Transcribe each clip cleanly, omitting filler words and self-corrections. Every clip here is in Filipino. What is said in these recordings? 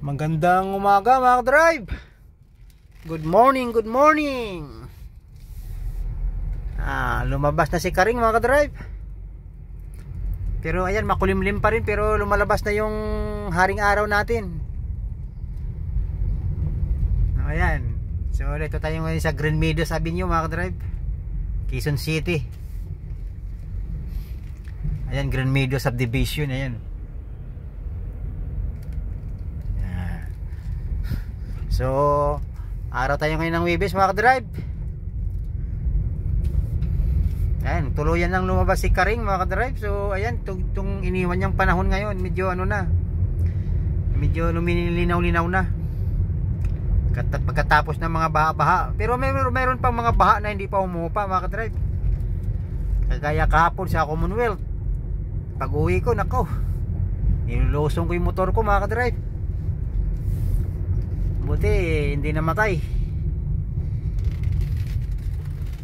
Magandang umaga mga ka-drive. Good morning, good morning. Lumabas na si Karing mga ka-drive. Pero ayan, makulimlim pa rin, pero lumalabas na yung haring araw natin. Ayan. So ito tayo ngayon sa Green Meadows Avenue mga ka-drive, Quezon City. Ayan, Green Meadows Subdivision. Ayan. So, araw tayo ngayon ng Webes mga ka-drive. Ayan, tuluyan lang lumabas si Karing mga ka-drive. So, ayan, itong iniwan niyang panahon ngayon, medyo ano na, medyo lumilinaw-linaw na pagkatapos ng mga baha-baha. Pero meron pang mga baha na hindi pa umupa mga ka-drive. Kagaya kahapon sa Commonwealth, pag uwi ko, nako, nilulusong ko yung motor ko mga ka-drive. Buti hindi namatay.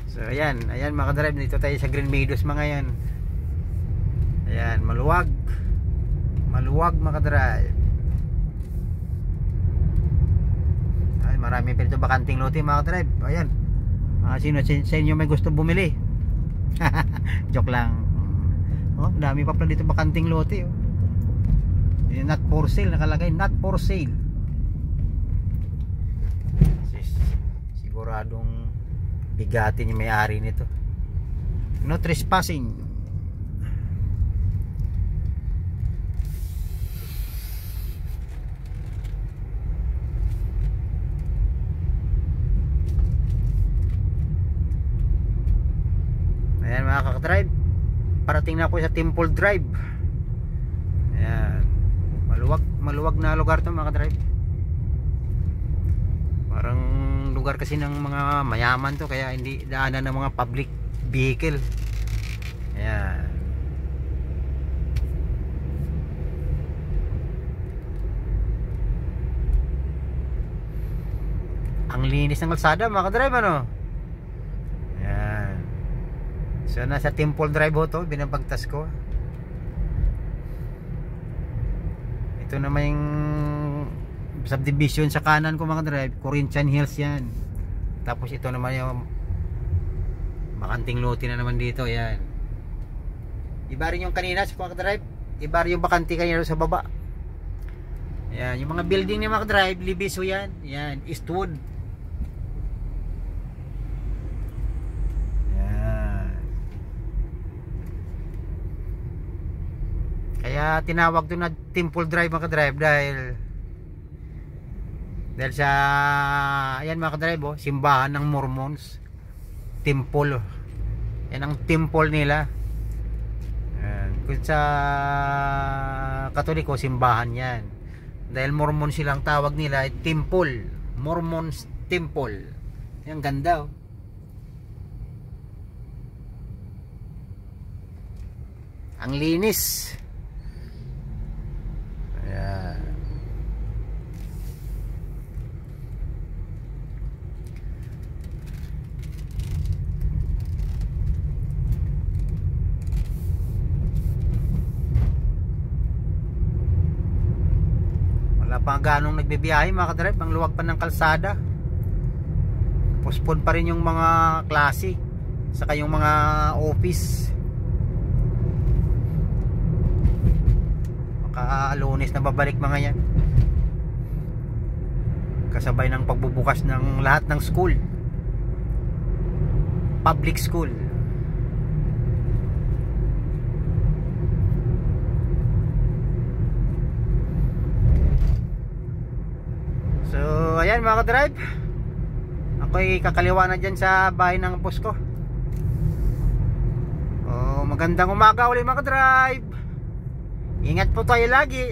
So ayan mga ka-drive, dito tayo sa Green Meadows mga yan. Ayan, maluwag mga ka-drive. Ay, marami pa dito bakanting lote mga ka-drive. Ayan, sino sa inyo may gusto bumili? Joke lang. Oh, dami pa pala dito bakanting lote. Not for sale nakalagay, not for sale. Siguradong bigatin yung may-ari nito. No trespassing. Ayan mga kaka-drive, parating na ako sa Temple Drive. Ayan, maluwag na lugar to mga ka-drive. Parang lugar kasi ng mga mayaman to, kaya hindi daanan ng mga public vehicle. Ayan. Ang linis ng kalsada mga ka-drive, ano? Ayan. So nasa Temple Drive ho to, binabagtas ko. Ito naman yung subdivision sa kanan ko mga drive, Corinthian Hills yan. Tapos ito naman yung bakanting lote na naman dito. Yan, iba rin yung kanina sa mga drive, iba rin yung bakanti kanina sa baba. Yan, yung mga building ni mga drive, Libiso yan. Yan, Eastwood. Yan. Kaya tinawag doon na Temple Drive mga drive dahil sa ayan mga ka-drive, simbahan ng Mormons, temple. Yan ang temple nila. Ayan. Kung sa Katoliko, simbahan yan. Dahil Mormon silang tawag nila, temple, Mormons temple. Yan, ganda ang linis. Ayan. Wala pa ganong nagbibiyahe mga ka-drive, ang luwag pa ng kalsada. Postpone pa rin yung mga klase, saka yung mga office. Baka Lunes na babalik mga yan, kasabay ng pagbubukas ng lahat ng school, public school. So ayan mga ka-drive, ako'y kakaliwa na dyan sa bahay ng boss ko. Magandang umaga ulit mga ka-drive. Ingat po tayo lagi,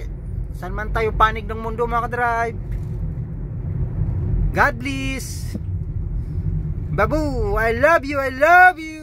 saan man tayo panig ng mundo mga ka-drive. God bless. Babu, I love you, I love you.